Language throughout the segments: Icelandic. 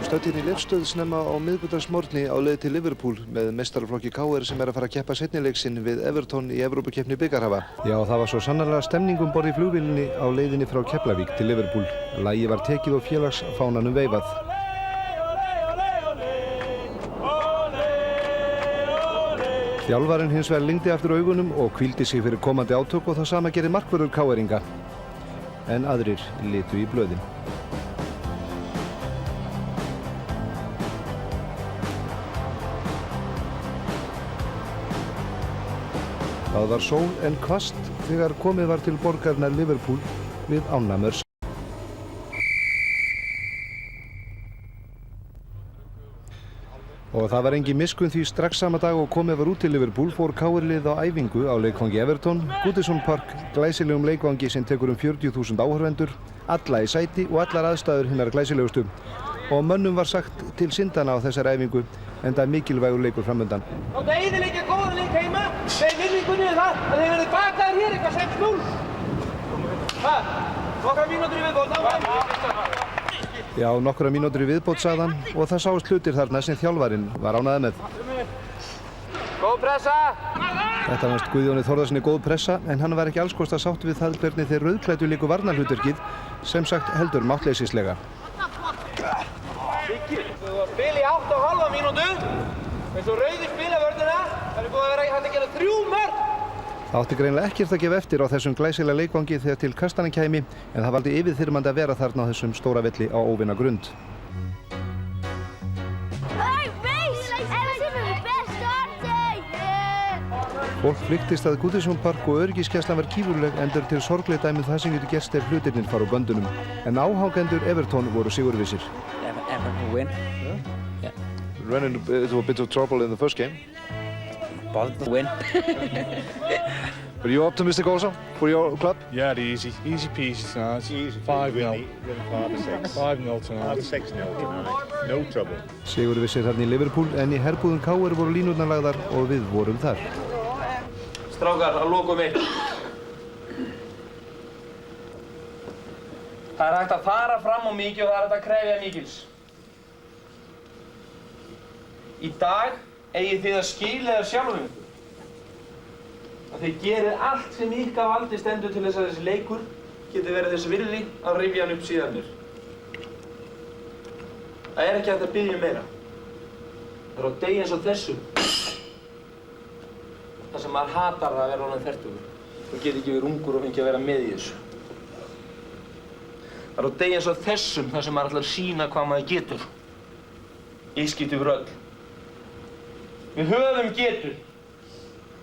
stödd hérna í Leifsstöð snemma á miðvikudagsmorgni á leið til Liverpool með meistaraflokki KR sem að fara að keppa seinni leik sinn við Everton í Evrópukeppni bikarhafa. Já, það var svo sannarlega stemning borð í flugvélinni á leiðinni frá Keflavík til Liverpool. Lagið var tekið og félagsfánanum veifað. Þjálfarinn hins vegar lygndi aftur augunum og hvíldi sig fyrir komandi átök og það sama gerði markvörður KR-inga. En aðrir litu í blöðin. Það var sól en hvasst þegar komið var til borgarinnar Liverpool við ána Mersey. Og það var engin miskunn því strax sama dag og komið var út til Liverpool fór KR-lið á æfingu á leikvangi Everton, Goodison Park, glæsilegum leikvangi sem tekur 40.000 áhorfendur, alla í sæti og allar aðstæður hinnar glæsilegustu. Og mönnum var sagt til syndana á þessari æfingu, enda mikilvægur leikur framundan. Það eyðileggja góðan leik heima, þeir virðingunni við það að þeir verði bakaðir hér eitthvað 6-0. Nokkra mínútur í viðbót, áfram. Já, nokkra mínútur í viðbót sagði hann og það sáust hlutir þarna sem þjálfarinn var ánægður með. Góð pressa! Þetta fannst Guðjóni Þórðarsyni góð pressa en hann var ekki alls kostar sátt við það hvernig þeir rauðklæddu léku varnarhlutverkið, sem sagt heldur máttleysislega. Spil í 8,5 mínútu, eins og rauðir spila vörnina, það er búið að vera hægt að gera 3 mörk. Það átti greinilega ekkert að gefa eftir á þessum glæsilega leikvangi þegar til kastanin kæmi, en það valdi yfirþyrmandi að vera þarna á þessum stóra velli á óvinna grund. Fólk flyktist að Goodison Park og öryggisgæslan var gífurleg endur til sorgleg dæmið það sem getur gerst ef hlutirnir fara úr böndunum. En áhangendur Everton voru sigurvissir. Everton win. Yeah. Ran into a bit of trouble in the first game. Both win. Are you optimistic also for your club? Yeah, easy peasy tonight. 5-0. 5-0 tonight. 6-0 tonight. No trouble. Sigurvissir hérna í Liverpool en í herbúðum KR voru línurnar lagðar og við vorum þar. Strákar, að lokum eitt. Það er hægt að fara fram á mikið og það er hægt að krefja mikils. Í dag eigið þið að skilja þér sjálfum að þið gerir allt sem ykkar valdi stendur til þess að þessi leikur geti verið þess virði að rifja hann upp síðan mér. Það er ekki hægt að biðja meira. Það er á degi eins og þessu þar sem maður hatar það að vera orðinn fertugur og geti ekki verið ungur og fengi að vera með í þessu. Það er á degi eins og þessum þar sem maður ætlar að sýna hvað maður getur. Ískipt yfir öll. Við höfum getu.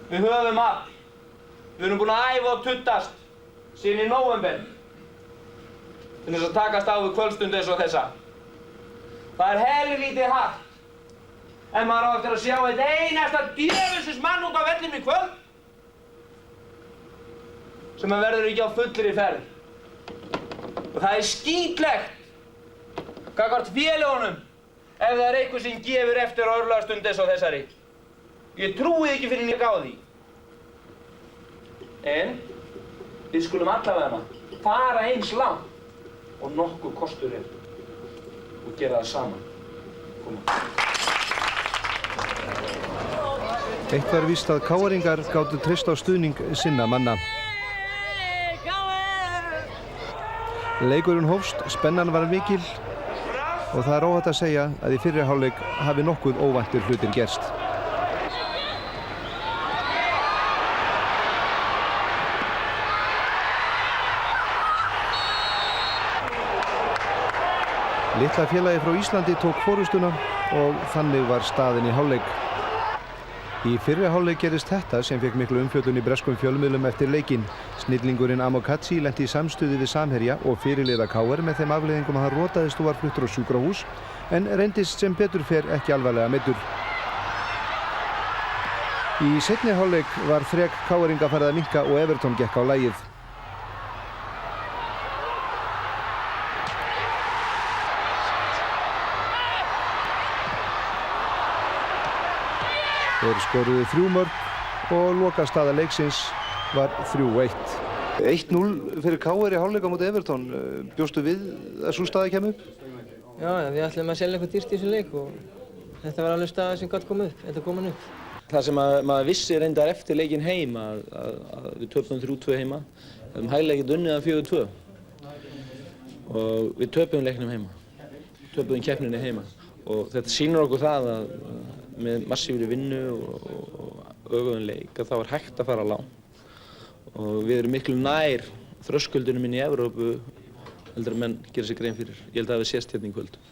Við höfum afl. Við erum búin að æfa og tuttast síðan í nóvember til þess að takast á við kvöldstund eins og þessa. Það er helvíti hart en maður á eftir að sjá eitt einasta djöfusins mann út á vellinum í kvöld sem að verður ekki á fullri ferð. Og það er skítlegt gagnvart félagunum ef það er eitthvað sem gefur eftir á örlagastund eins og þessari. Ég trúi ekki fyrir nýja gáði. En við skulum allavega fara eins langt og nokkuð kostur er og gera það saman. Koma. Eitt var víst að KR-ingar gátu treyst á stuðning sinna manna. Leikurinn hófst, spennan var mikil og það er óhætt að segja að í fyrri hálfleik hafi nokkuð óvæntir hlutir gerst. Litla félagi frá Íslandi tók forystuna og þannig var staðinn í hálfleik. Í fyrri hálfleik gerist þetta sem fekk miklu umfjöllun í breskum fjölmiðlum eftir leikinn. Snillingurinn Amokachi lenti í samstuði við samherja og fyrirliða KR með þeim afleiðingum að hann rotaðist og var fluttur á sjúkrahús en reyndist sem betur fer ekki alvarlega meiddur. Í seinni hálfleik var þrek KR-inga farið að minnka og Everton gekk á lagið. Þeir skoruðu 3 mörk og lokastaða leiksins var 3-1. 1-0 fyrir KR í hálfleik á móti Everton. Bjóstu við að sú staða kæmi upp? Já, við ætlum að selja eitthvað dýrt í þessum leik og þetta var alveg staða sem gat komið upp, þetta komin upp. Það sem maður vissi reyndar eftir leikinn heim að við töpum 3-2 heima. Við höfum hæglega ekkert unnið að 4-2 og við töpum leiknum heima. Töpum keppninni heima og þetta sýnir okkur það að með massífri vinnu og öguðum leik að þá er hægt að fara langt og við erum miklu nær þröskuldunum inn í Evrópu heldur að menn gera sér grein fyrir. Ég held að það hafi sést hérna í kvöld.